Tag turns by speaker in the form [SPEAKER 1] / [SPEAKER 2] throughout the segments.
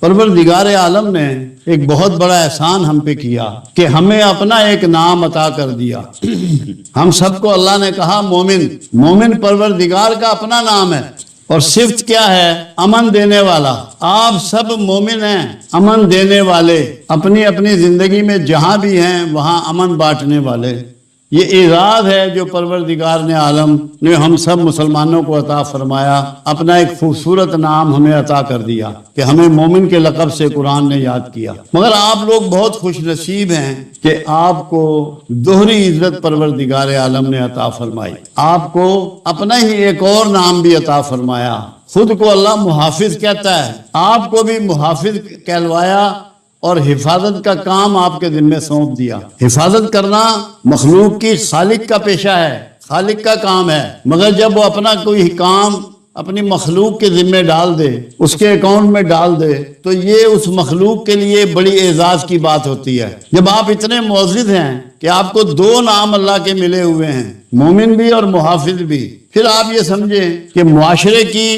[SPEAKER 1] پروردگار عالم نے ایک بہت بڑا احسان ہم پہ کیا کہ ہمیں اپنا ایک نام عطا کر دیا۔ ہم سب کو اللہ نے کہا مومن، مومن پروردگار کا اپنا نام ہے، اور صفت کیا ہے؟ امن دینے والا۔ آپ سب مومن ہیں، امن دینے والے، اپنی اپنی زندگی میں جہاں بھی ہیں وہاں امن بانٹنے والے۔ یہ اعزاز ہے جو پروردگار نے عالم نے ہم سب مسلمانوں کو عطا فرمایا، اپنا ایک خوبصورت نام ہمیں عطا کر دیا کہ ہمیں مومن کے لقب سے قرآن نے یاد کیا۔ مگر آپ لوگ بہت خوش نصیب ہیں کہ آپ کو دوہری عزت پروردگار عالم نے عطا فرمائی، آپ کو اپنا ہی ایک اور نام بھی عطا فرمایا۔ خود کو اللہ محافظ کہتا ہے، آپ کو بھی محافظ کہلوایا اور حفاظت کا کام آپ کے ذمہ سونپ دیا۔ حفاظت کرنا مخلوق کی خالق کا پیشہ ہے، خالق کا کام ہے، مگر جب وہ اپنا کوئی کام اپنی مخلوق کے ذمہ ڈال دے، اس کے اکاؤنٹ میں ڈال دے، تو یہ اس مخلوق کے لیے بڑی اعزاز کی بات ہوتی ہے۔ جب آپ اتنے معزز ہیں کہ آپ کو دو نام اللہ کے ملے ہوئے ہیں، مومن بھی اور محافظ بھی، پھر آپ یہ سمجھیں کہ معاشرے کی،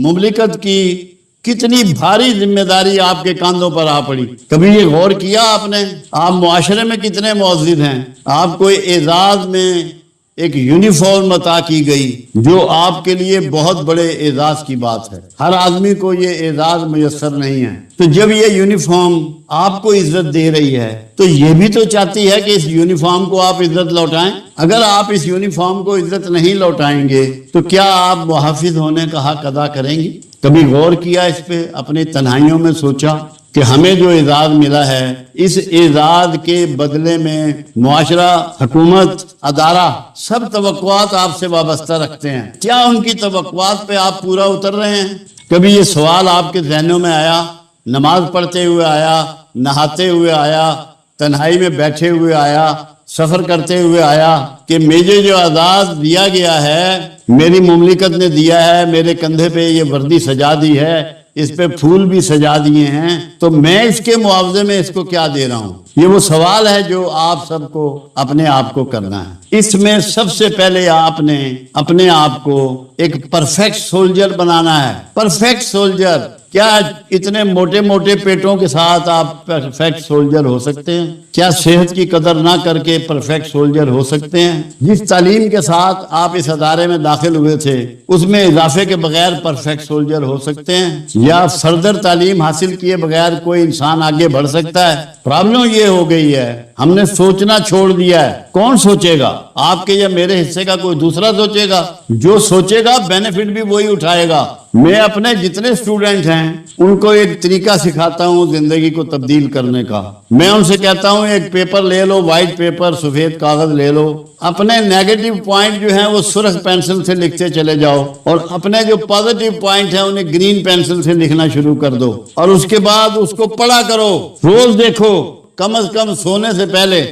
[SPEAKER 1] مملکت کی کتنی بھاری ذمہ داری آپ کے کاندھوں پر آ پڑی۔ کبھی یہ غور کیا آپ نے؟ آپ معاشرے میں کتنے معزز ہیں، آپ کو اعزاز میں ایک یونیفارم عطا کی گئی جو آپ کے لیے بہت بڑے اعزاز کی بات ہے۔ ہر آدمی کو یہ اعزاز میسر نہیں ہے، تو جب یہ یونیفارم آپ کو عزت دے رہی ہے تو یہ بھی تو چاہتی ہے کہ اس یونیفارم کو آپ عزت لوٹائیں۔ اگر آپ اس یونیفارم کو عزت نہیں لوٹائیں گے تو کیا آپ محافظ ہونے کا حق ادا کریں گی؟ کبھی غور کیا اس پہ؟ اپنی تنہائیوں میں سوچا کہ ہمیں جو اعزاز ملا ہے، اس اعزاز کے بدلے میں معاشرہ، حکومت، ادارہ سب توقعات آپ سے وابستہ رکھتے ہیں، کیا ان کی توقعات پہ آپ پورا اتر رہے ہیں؟ کبھی یہ سوال آپ کے ذہنوں میں آیا؟ نماز پڑھتے ہوئے آیا، نہاتے ہوئے آیا، تنہائی میں بیٹھے ہوئے آیا، سفر کرتے ہوئے آیا کہ مجھے جو اعزاز دیا گیا ہے، میری مملکت نے دیا ہے، میرے کندھے پہ یہ وردی سجا دی ہے، اس پہ پھول بھی سجا دیے ہیں، تو میں اس کے معاوضے میں اس کو کیا دے رہا ہوں؟ یہ وہ سوال ہے جو آپ سب کو اپنے آپ کو کرنا ہے۔ اس میں سب سے پہلے آپ نے اپنے آپ کو ایک پرفیکٹ سولجر بنانا ہے۔ پرفیکٹ سولجر، کیا اتنے موٹے موٹے پیٹوں کے ساتھ آپ پرفیکٹ سولجر ہو سکتے ہیں؟ کیا صحت کی قدر نہ کر کے پرفیکٹ سولجر ہو سکتے ہیں؟ جس تعلیم کے ساتھ آپ اس ادارے میں داخل ہوئے تھے اس میں اضافے کے بغیر پرفیکٹ سولجر ہو سکتے ہیں؟ یا فردر تعلیم حاصل کیے بغیر کوئی انسان آگے بڑھ سکتا ہے؟ پرابلم یہ ہو گئی ہے، ہم نے سوچنا چھوڑ دیا ہے۔ کون سوچے گا؟ آپ کے یا میرے حصے کا کوئی دوسرا سوچے گا؟ جو سوچے گا بینیفٹ بھی وہی اٹھائے گا۔ میں اپنے جتنے اسٹوڈنٹ ہیں ان کو ایک طریقہ سکھاتا ہوں زندگی کو تبدیل کرنے کا۔ میں ان سے کہتا ہوں ایک پیپر لے لو، وائٹ پیپر، سفید کاغذ لے لو، اپنے نیگیٹو پوائنٹ جو ہیں وہ سرخ پینسل سے لکھتے چلے جاؤ، اور اپنے جو پازیٹو پوائنٹ ہیں انہیں گرین پینسل سے لکھنا شروع کر دو، اور اس کے بعد اس کو پڑھا کرو، روز دیکھو، کم از کم سونے سے پہلے،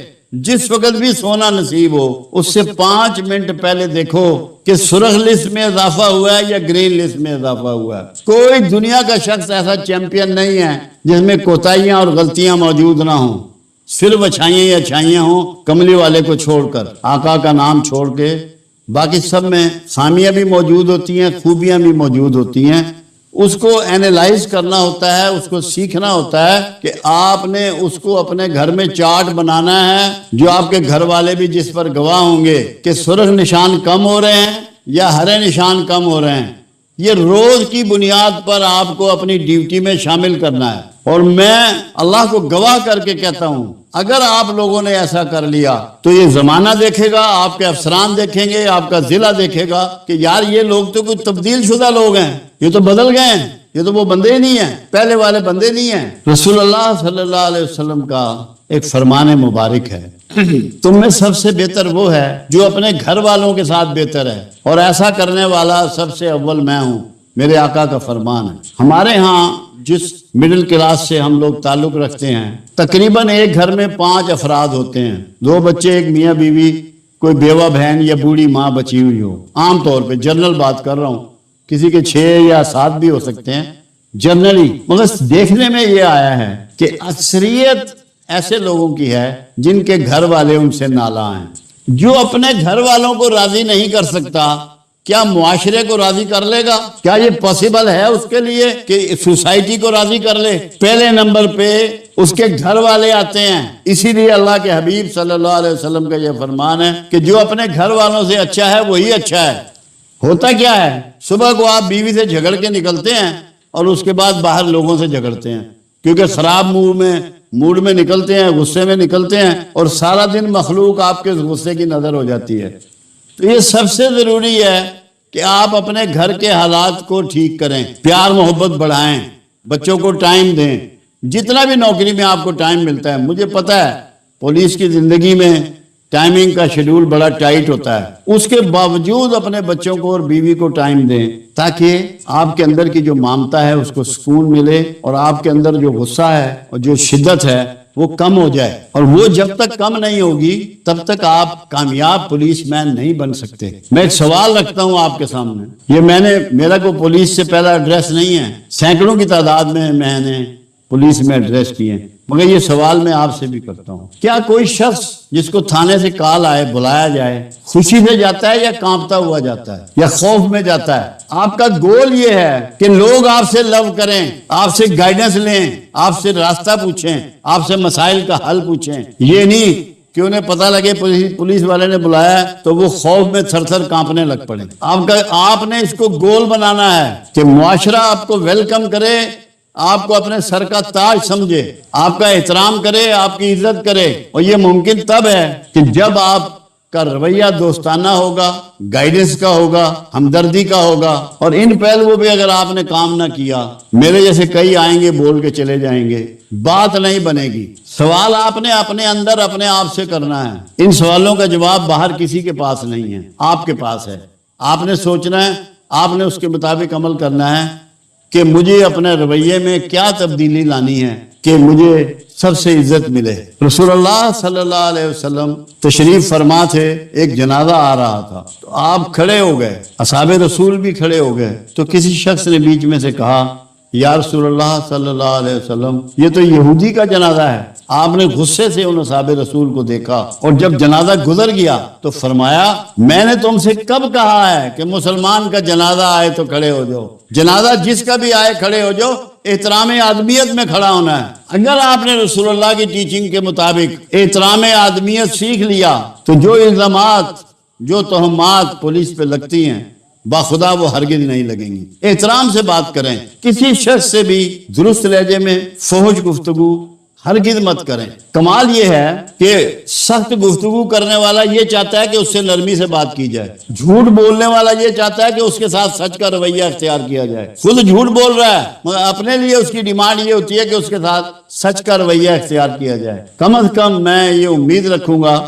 [SPEAKER 1] جس وقت بھی سونا نصیب ہو اس سے 5 منٹ پہلے دیکھو کہ سرخ لسٹ میں اضافہ ہوا ہے یا گرین لسٹ میں اضافہ ہوا ہے۔ کوئی دنیا کا شخص ایسا چیمپئن نہیں ہے جس میں کوتاہیاں اور غلطیاں موجود نہ ہوں، صرف اچھائیاں ہی اچھائیاں ہوں، کملی والے کو چھوڑ کر، آقا کا نام چھوڑ کے، باقی سب میں خامیاں بھی موجود ہوتی ہیں، خوبیاں بھی موجود ہوتی ہیں۔ اس کو اینالائز کرنا ہوتا ہے، اس کو سیکھنا ہوتا ہے کہ آپ نے اس کو اپنے گھر میں چارٹ بنانا ہے جو آپ کے گھر والے بھی جس پر گواہ ہوں گے کہ سرخ نشان کم ہو رہے ہیں یا ہرے نشان کم ہو رہے ہیں۔ یہ روز کی بنیاد پر آپ کو اپنی ڈیوٹی میں شامل کرنا ہے، اور میں اللہ کو گواہ کر کے کہتا ہوں اگر آپ لوگوں نے ایسا کر لیا تو یہ زمانہ دیکھے گا، آپ کے افسران دیکھیں گے، آپ کا ضلع دیکھے گا کہ یار یہ لوگ تو کچھ تبدیل شدہ لوگ ہیں، یہ تو بدل گئے ہیں، یہ تو وہ بندے ہی نہیں ہیں، پہلے والے بندے نہیں ہیں۔ رسول اللہ صلی اللہ علیہ وسلم کا ایک فرمان مبارک ہے، تم میں سب سے بہتر وہ ہے جو اپنے گھر والوں کے ساتھ بہتر ہے، اور ایسا کرنے والا سب سے اول میں ہوں، میرے آقا کا فرمان ہے۔ ہمارے ہاں جس مڈل کلاس سے ہم لوگ تعلق رکھتے ہیں، تقریباً ایک گھر میں 5 افراد ہوتے ہیں، 2 بچے، ایک میاں بیوی، کوئی بیوہ بہن یا بوڑھی ماں بچی ہوئی ہو، عام طور پہ جنرل بات کر رہا ہوں، کسی کے 6 یا 7 بھی ہو سکتے ہیں جنرلی۔ مگر دیکھنے میں یہ آیا ہے کہ اکثریت ایسے لوگوں کی ہے جن کے گھر والے ان سے نالاں ہیں۔ جو اپنے گھر والوں کو راضی نہیں کر سکتا کیا معاشرے کو راضی کر لے گا؟ کیا یہ پاسبل ہے اس کے لیے کہ سوسائٹی کو راضی کر لے؟ پہلے نمبر پہ اس کے گھر والے آتے ہیں. اسی لیے اللہ کے حبیب صلی اللہ علیہ وسلم کا یہ فرمان ہے کہ جو اپنے گھر والوں سے اچھا ہے وہی اچھا ہے. ہوتا کیا ہے، صبح کو آپ بیوی سے جھگڑ کے نکلتے ہیں اور اس کے بعد باہر لوگوں سے جھگڑتے ہیں، کیونکہ خراب موڈ میں نکلتے ہیں، غصے میں نکلتے ہیں، اور سارا دن مخلوق آپ کے غصے کی نظر ہو جاتی ہے. تو یہ سب سے ضروری ہے کہ آپ اپنے گھر کے حالات کو ٹھیک کریں، پیار محبت بڑھائیں، بچوں کو ٹائم دیں. جتنا بھی نوکری میں آپ کو ٹائم ملتا ہے، مجھے پتا ہے پولیس کی زندگی میں ٹائمنگ کا شیڈول بڑا ٹائٹ ہوتا ہے، اس کے باوجود اپنے بچوں کو اور بیوی کو ٹائم دیں تاکہ آپ کے اندر کی جو ممتا ہے اس کو سکون ملے، اور آپ کے اندر جو غصہ ہے اور جو شدت ہے وہ کم ہو جائے. اور وہ جب تک کم نہیں ہوگی تب تک آپ کامیاب پولیس مین نہیں بن سکتے. میں ایک سوال رکھتا ہوں آپ کے سامنے، یہ میرا کوئی پولیس سے پہلا ایڈریس نہیں ہے، سینکڑوں کی تعداد میں نے پولیس میں ایڈریس کیے، مگر یہ سوال میں آپ سے بھی کرتا ہوں، کیا کوئی شخص جس کو تھانے سے کال آئے، بلایا جائے، خوشی سے جاتا ہے یا کانپتا ہوا جاتا ہے یا خوف میں جاتا ہے؟ آپ کا گول یہ ہے کہ لوگ آپ سے لو کریں، آپ سے گائیڈنس لیں، آپ سے راستہ پوچھیں، آپ سے مسائل کا حل پوچھیں. یہ نہیں کہ انہیں پتہ لگے پولیس والے نے بلایا تو وہ خوف میں تھر تھر کانپنے لگ پڑے. آپ نے اس کو گول بنانا ہے کہ معاشرہ آپ کو ویلکم کرے، آپ کو اپنے سر کا تاج سمجھے، آپ کا احترام کرے، آپ کی عزت کرے. اور یہ ممکن تب ہے کہ جب آپ کا رویہ دوستانہ ہوگا، گائیڈنس کا ہوگا، ہمدردی کا ہوگا. اور ان پہلوؤں پہ اگر آپ نے کام نہ کیا، میرے جیسے کئی آئیں گے بول کے چلے جائیں گے، بات نہیں بنے گی. سوال آپ نے اپنے اندر اپنے آپ سے کرنا ہے. ان سوالوں کا جواب باہر کسی کے پاس نہیں ہے، آپ کے پاس ہے. آپ نے سوچنا ہے، آپ نے اس کے مطابق عمل کرنا ہے کہ مجھے اپنے رویے میں کیا تبدیلی لانی ہے کہ مجھے سب سے عزت ملے. رسول اللہ صلی اللہ علیہ وسلم تشریف فرما تھے، ایک جنازہ آ رہا تھا تو آپ کھڑے ہو گئے، اصحاب رسول بھی کھڑے ہو گئے. تو کسی شخص نے بیچ میں سے کہا، یا رسول اللہ صلی اللہ علیہ وسلم، یہ تو یہودی کا جنازہ ہے. آپ نے غصے سے ان اصحاب رسول کو دیکھا، اور جب جنازہ گزر گیا تو فرمایا، میں نے تم سے کب کہا ہے کہ مسلمان کا جنازہ آئے تو کھڑے ہو جاؤ؟ جنازہ جس کا بھی آئے کھڑے ہو جاؤ، احترام آدمیت میں کھڑا ہونا ہے. اگر آپ نے رسول اللہ کی ٹیچنگ کے مطابق احترام آدمیت سیکھ لیا تو جو الزامات، جو تہمات پولیس پہ لگتی ہیں، باخدا وہ ہرگز نہیں لگیں گی. احترام سے بات کریں، کسی شخص سے بھی درست لہجے میں فحش گفتگو ہرگز مت کریں. کمال یہ ہے کہ سخت گفتگو کرنے والا یہ چاہتا ہے کہ اس سے نرمی سے بات کی جائے، جھوٹ بولنے والا یہ چاہتا ہے کہ اس کے ساتھ سچ کا رویہ اختیار کیا جائے. خود جھوٹ بول رہا ہے مگر اپنے لیے اس کی ڈیمانڈ یہ ہوتی ہے کہ اس کے ساتھ سچ کا رویہ اختیار کیا جائے. کم از کم میں یہ امید رکھوں گا،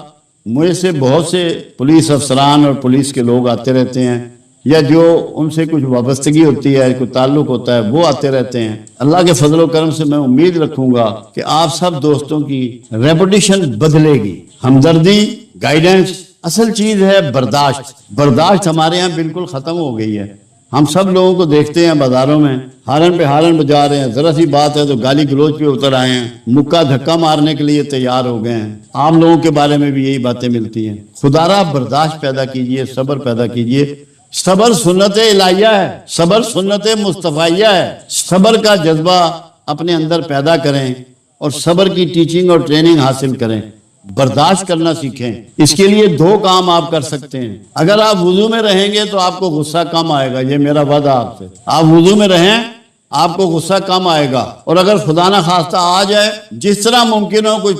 [SPEAKER 1] مجھ سے بہت سے پولیس افسران اور پولیس کے لوگ آتے رہتے ہیں، یا جو ان سے کچھ وابستگی ہوتی ہے، کوئی تعلق ہوتا ہے، وہ آتے رہتے ہیں. اللہ کے فضل و کرم سے میں امید رکھوں گا کہ آپ سب دوستوں کی ریپوٹیشن بدلے گی. ہمدردی، گائیڈنس، اصل چیز ہے برداشت ہمارے ہاں بالکل ختم ہو گئی ہے. ہم سب لوگوں کو دیکھتے ہیں بازاروں میں ہارن پہ ہارن بجا رہے ہیں، ذرا سی بات ہے تو گالی گلوچ پہ اتر آئے ہیں، مکہ دھکا مارنے کے لیے تیار ہو گئے ہیں. عام لوگوں کے بارے میں بھی یہی باتیں ملتی ہیں. خدا را برداشت پیدا کیجئے، صبر پیدا کیجئے. صبر سنت الہیہ ہے، صبر سنت مصطفیہ ہے. صبر کا جذبہ اپنے اندر پیدا کریں اور صبر کی ٹیچنگ اور ٹریننگ حاصل کریں. برداشت کرنا سیکھیں. اس کے لیے 2 کام آپ کر سکتے ہیں. اگر آپ وضو میں رہیں گے تو آپ کو غصہ کم آئے گا، یہ میرا وعدہ آپ سے. آپ وضو میں رہیں، آپ کو غصہ کم آئے گا. اور اگر خدا نہ خواستہ آ جائے، جس طرح ممکن ہو کوئی